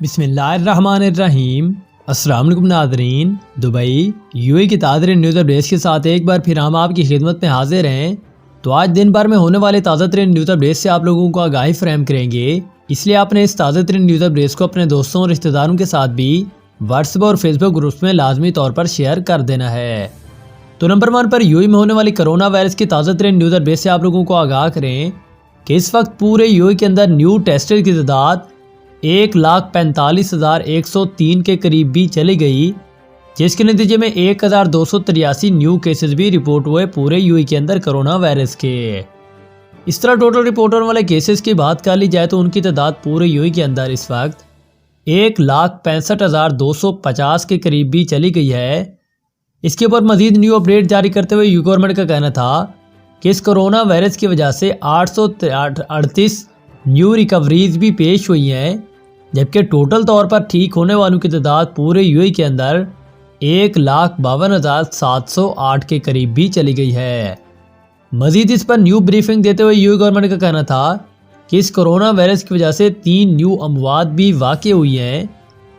بسم اللہ الرحمن الرحیم۔ السلام علیکم ناظرین، دبئی UAE کی تازہ نیوز اپڈیٹس کے ساتھ ایک بار پھر ہم آپ کی خدمت میں حاضر ہیں۔ تو آج دن بھر میں ہونے والے تازہ ترین نیوز اپڈیٹس سے آپ لوگوں کو آگاہی فراہم کریں گے، اس لیے آپ نے اس تازہ ترین نیوز اپڈیٹس کو اپنے دوستوں اور رشتہ داروں کے ساتھ بھی واٹس ایپ اور فیس بک گروپس میں لازمی طور پر شیئر کر دینا ہے۔ تو نمبر 1 پر UAE میں ہونے والی کرونا وائرس کی تازہ ترین نیوز اپڈیٹس سے آپ لوگوں کو آگاہ کریں کہ اس وقت پورے UAE کے اندر نیو ٹیسٹر کی تعداد 1,45,103 کے قریب بھی چلی گئی، جس کے نتیجے میں 1,283 نیو کیسز بھی رپورٹ ہوئے پورے UAE کے اندر کرونا وائرس کے۔ اس طرح ٹوٹل رپورٹ ہونے والے کیسز کی بات کر لی جائے تو ان کی تعداد پورے UAE کے اندر اس وقت 1,65,250 کے قریب بھی چلی گئی ہے۔ اس کے اوپر مزید نیو اپڈیٹ جاری کرتے ہوئے UAE گورنمنٹ کا کہنا تھا کہ اس کرونا وائرس کی وجہ سے 838 نیو ریکوریز بھی پیش ہوئی ہیں، جبکہ ٹوٹل طور پر ٹھیک ہونے والوں کی تعداد پورے UAE کے اندر 1,52,708 کے قریب بھی چلی گئی ہے۔ مزید اس پر نیو بریفنگ دیتے ہوئے UAE گورنمنٹ کا کہنا تھا کہ اس کرونا وائرس کی وجہ سے 3 نیو اموات بھی واقع ہوئی ہیں،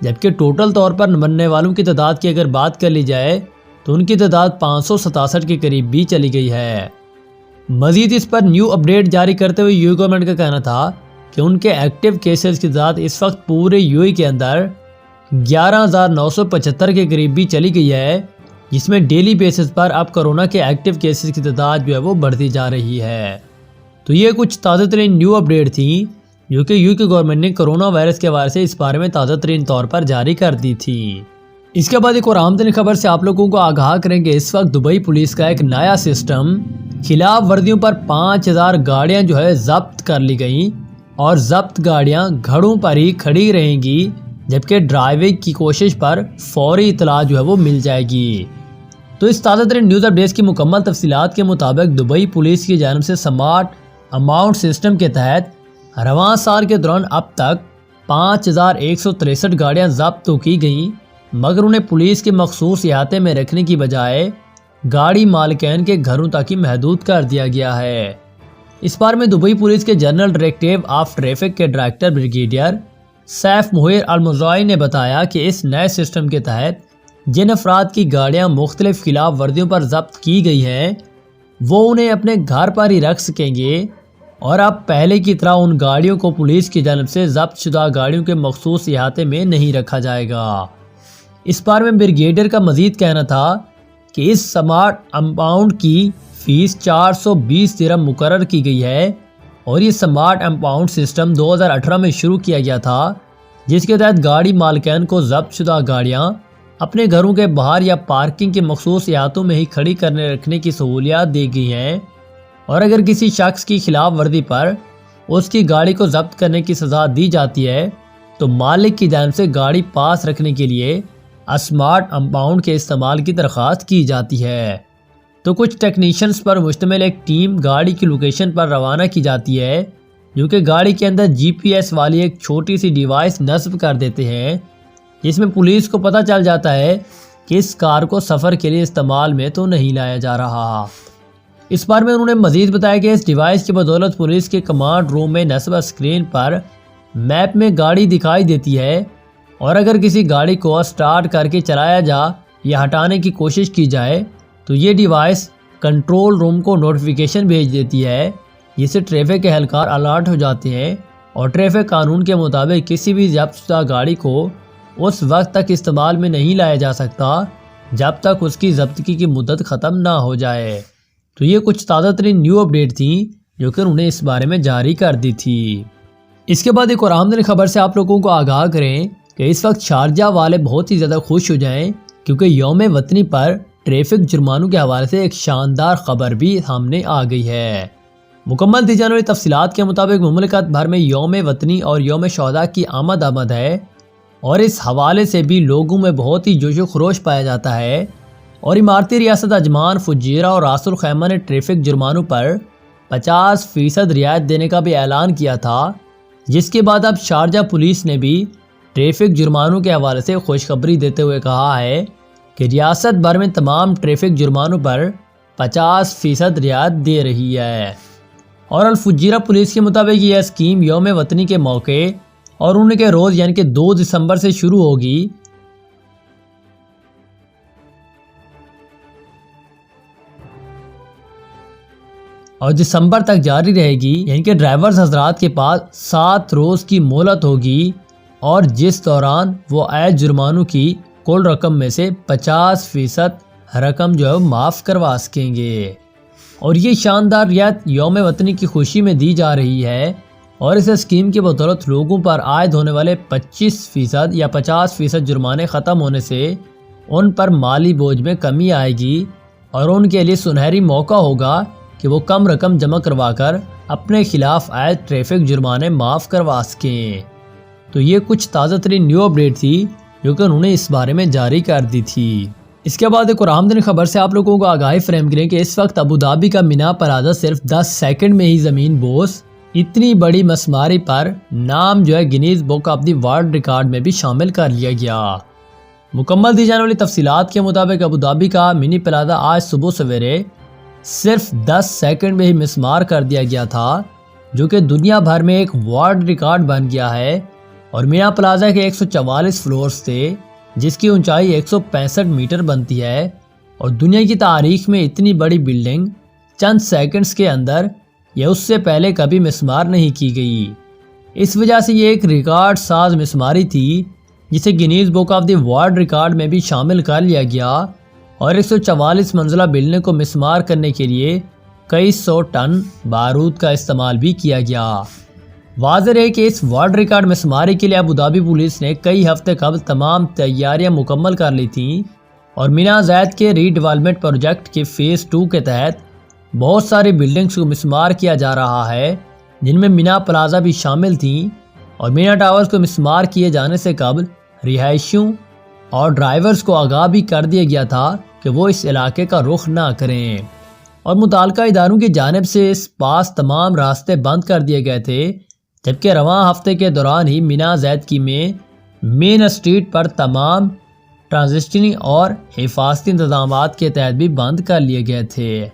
جبکہ ٹوٹل طور پر مرنے والوں کی تعداد کی اگر بات کر لی جائے تو ان کی تعداد 567 کے قریب بھی چلی گئی ہے۔ مزید اس پر نیو اپڈیٹ جاری کرتے ہوئے UAE گورنمنٹ کا کہنا تھا کہ ان کے ایکٹیو کیسز کی تعداد اس وقت پورے UAE کے اندر 11,975 کے قریب بھی چلی گئی ہے، جس میں ڈیلی بیسس پر اب کرونا کے ایکٹیو کیسز کی تعداد جو ہے وہ بڑھتی جا رہی ہے۔ تو یہ کچھ تازہ ترین نیو اپڈیٹ تھیں جو کہ UAE گورنمنٹ نے کرونا وائرس کے حوالے سے اس بارے میں تازہ ترین طور پر جاری کر دی تھی۔ اس کے بعد ایک اور اہم ترین خبر سے آپ لوگوں کو آگاہ کریں گے۔ اس وقت دبئی پولیس کا ایک نیا سسٹم خلاف ورزیوں پر 5,000 گاڑیاں جو ہے ضبط کر لی گئیں، اور ضبط گاڑیاں گھڑوں پر ہی کھڑی رہیں گی، جبکہ ڈرائیونگ کی کوشش پر فوری اطلاع جو ہے وہ مل جائے گی۔ تو اس تازہ ترین نیوز اپڈیٹس کی مکمل تفصیلات کے مطابق دبئی پولیس کی جانب سے سمارٹ اماؤنٹ سسٹم کے تحت رواں سال کے دوران اب تک 5,163 گاڑیاں ضبط تو کی گئیں، مگر انہیں پولیس کے مخصوص احاطے میں رکھنے کی بجائے گاڑی مالکین کے گھروں تک ہی محدود کر دیا گیا ہے۔ اس بار میں دبئی پولیس کے جنرل ڈائریکٹیو آف ٹریفک کے ڈائریکٹر بریگیڈیئر سیف مہیر المزائی نے بتایا کہ اس نئے سسٹم کے تحت جن افراد کی گاڑیاں مختلف خلاف ورزیوں پر ضبط کی گئی ہیں وہ انہیں اپنے گھر پر ہی رکھ سکیں گے، اور اب پہلے کی طرح ان گاڑیوں کو پولیس کی جانب سے ضبط شدہ گاڑیوں کے مخصوص احاطے میں نہیں رکھا جائے گا۔ اس بار میں بریگیڈیئر کا مزید کہنا تھا کہ اس سمارٹ امپاؤنڈ کی فیس 420 درہم مقرر کی گئی ہے، اور یہ سمارٹ امپاؤنڈ سسٹم 2018 میں شروع کیا گیا تھا، جس کے تحت گاڑی مالکین کو ضبط شدہ گاڑیاں اپنے گھروں کے باہر یا پارکنگ کے مخصوص احاطوں میں ہی کھڑی کرنے رکھنے کی سہولیات دی گئی ہیں، اور اگر کسی شخص کی خلاف ورزی پر اس کی گاڑی کو ضبط کرنے کی سزا دی جاتی ہے تو مالک کی جانب سے گاڑی پاس رکھنے کے لیے اسمارٹ امپاؤنڈ کے استعمال کی درخواست کی جاتی ہے۔ تو کچھ ٹیکنیشینز پر مشتمل ایک ٹیم گاڑی کی لوکیشن پر روانہ کی جاتی ہے، جو کہ گاڑی کے اندر GPS والی ایک چھوٹی سی ڈیوائس نصب کر دیتے ہیں، جس میں پولیس کو پتہ چل جاتا ہے کہ اس کار کو سفر کے لیے استعمال میں تو نہیں لایا جا رہا۔ اس بار میں انہوں نے مزید بتایا کہ اس ڈیوائس کی بدولت پولیس کے کمانڈ روم میں نصب اسکرین پر میپ میں گاڑی دکھائی دیتی ہے، اور اگر کسی گاڑی کو سٹارٹ کر کے چلایا جا یا ہٹانے کی کوشش کی جائے تو یہ ڈیوائس کنٹرول روم کو نوٹیفیکیشن بھیج دیتی ہے، جس سے ٹریفک کے اہلکار الرٹ ہو جاتے ہیں، اور ٹریفک قانون کے مطابق کسی بھی ضبط شدہ گاڑی کو اس وقت تک استعمال میں نہیں لایا جا سکتا جب تک اس کی ضبطگی کی مدت ختم نہ ہو جائے۔ تو یہ کچھ تازہ ترین نیو اپڈیٹ تھیں جو کہ انہوں نے اس بارے میں جاری کر دی تھی۔ اس کے بعد ایک اور اہم ترین خبر سے آپ لوگوں کو آگاہ کریں کہ اس وقت شارجہ والے بہت ہی زیادہ خوش ہو جائیں، کیونکہ یوم وطنی پر ٹریفک جرمانوں کے حوالے سے ایک شاندار خبر بھی سامنے آ گئی ہے۔ مکمل دی جانے والی تفصیلات کے مطابق مملکت بھر میں یوم وطنی اور یوم شہداء کی آمد ہے، اور اس حوالے سے بھی لوگوں میں بہت ہی جوش و خروش پایا جاتا ہے، اور امارتی ریاست اجمان، فجیرہ اور راس الخیمہ نے ٹریفک جرمانوں پر 50% رعایت دینے کا بھی اعلان کیا تھا، جس کے بعد اب شارجہ پولیس نے بھی ٹریفک جرمانوں کے حوالے سے خوشخبری دیتے ہوئے کہا ہے کہ ریاست بھر میں تمام ٹریفک جرمانوں پر 50% رعایت دے رہی ہے۔ اور الفجیرہ پولیس کے مطابق یہ اسکیم یوم وطنی کے موقع اور ان کے روز یعنی کہ 2 دسمبر سے شروع ہوگی۔ اور دسمبر تک جاری رہے گی، یعنی کہ ڈرائیورز حضرات کے پاس 7 روز کی مہلت ہوگی، اور جس دوران وہ عائد جرمانوں کی کل رقم میں سے 50% رقم جو ہے معاف کروا سکیں گے۔ اور یہ شاندار رعایت یوم وطنی کی خوشی میں دی جا رہی ہے، اور اس اسکیم کی بدولت لوگوں پر عائد ہونے والے 25% یا 50% جرمانے ختم ہونے سے ان پر مالی بوجھ میں کمی آئے گی، اور ان کے لیے سنہری موقع ہوگا کہ وہ کم رقم جمع کروا کر اپنے خلاف عائد ٹریفک جرمانے معاف کروا سکیں۔ تو یہ کچھ تازہ ترین نیو اپڈیٹ تھی جو کہ انہوں نے اس بارے میں جاری کر دی تھی۔ اس کے بعد ایک اور اہم خبر سے آپ لوگوں کو آگاہی فراہم کریں کہ اس وقت ابوظہبی کا مینا پلازا صرف 10 سیکنڈ میں ہی زمین بوس، اتنی بڑی مسماری پر نام جو ہے Guinness book of the world record میں بھی شامل کر لیا گیا۔ مکمل دی جانے والی تفصیلات کے مطابق ابوظہبی کا منی پلازا آج صبح سویرے صرف 10 سیکنڈ میں ہی مسمار کر دیا گیا تھا، جو کہ دنیا بھر میں ایک ورلڈ ریکارڈ بن گیا ہے۔ اور مینا پلازا کے 144 فلورز تھے، جس کی اونچائی 165 میٹر بنتی ہے، اور دنیا کی تاریخ میں اتنی بڑی بلڈنگ چند سیکنڈز کے اندر یا اس سے پہلے کبھی مسمار نہیں کی گئی۔ اس وجہ سے یہ ایک ریکارڈ ساز مسماری تھی جسے Guinness book of the world record میں بھی شامل کر لیا گیا، اور 144 منزلہ بلڈنگ کو مسمار کرنے کے لیے کئی 100 ٹن بارود کا استعمال بھی کیا گیا۔ واضح ہے کہ اس ورلڈ ریکارڈ مسماری کے لیے ابوظہبی پولیس نے کئی ہفتے قبل تمام تیاریاں مکمل کر لی تھیں، اور مینا زائد کے ری ڈیولپمنٹ پروجیکٹ کے فیز 2 کے تحت بہت ساری بلڈنگز کو مسمار کیا جا رہا ہے، جن میں مینا پلازا بھی شامل تھیں۔ اور مینا ٹاورز کو مسمار کیے جانے سے قبل رہائشیوں اور ڈرائیورز کو آگاہ بھی کر دیا گیا تھا کہ وہ اس علاقے کا رخ نہ کریں، اور متعلقہ اداروں کی جانب سے اس پاس تمام راستے بند کر دیے گئے تھے، جبکہ رواں ہفتے کے دوران ہی مینا زائد کی مین اسٹریٹ پر تمام ٹرانزسٹنگ اور حفاظتی انتظامات کے تحت بھی بند کر لیے گئے تھے۔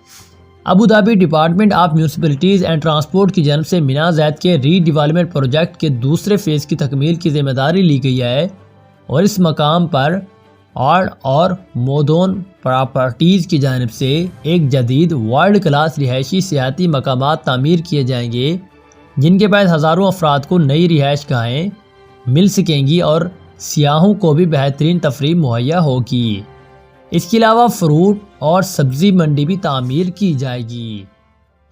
Abu Dhabi department of municipalities and transport کی جانب سے مینا زائد کے ری ڈیولپمنٹ پروجیکٹ کے دوسرے فیز کی تکمیل کی ذمہ داری لی گئی ہے، اور اس مقام پر آرڈ اور مودون پراپرٹیز کی جانب سے ایک جدید ورلڈ کلاس رہائشی سیاحتی مقامات تعمیر کیے جائیں گے، جن کے بعد ہزاروں افراد کو نئی رہائش گاہیں مل سکیں گی اور سیاحوں کو بھی بہترین تفریح مہیا ہوگی۔ اس کے علاوہ فروٹ اور سبزی منڈی بھی تعمیر کی جائے گی۔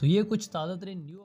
تو یہ کچھ تازہ ترین نیو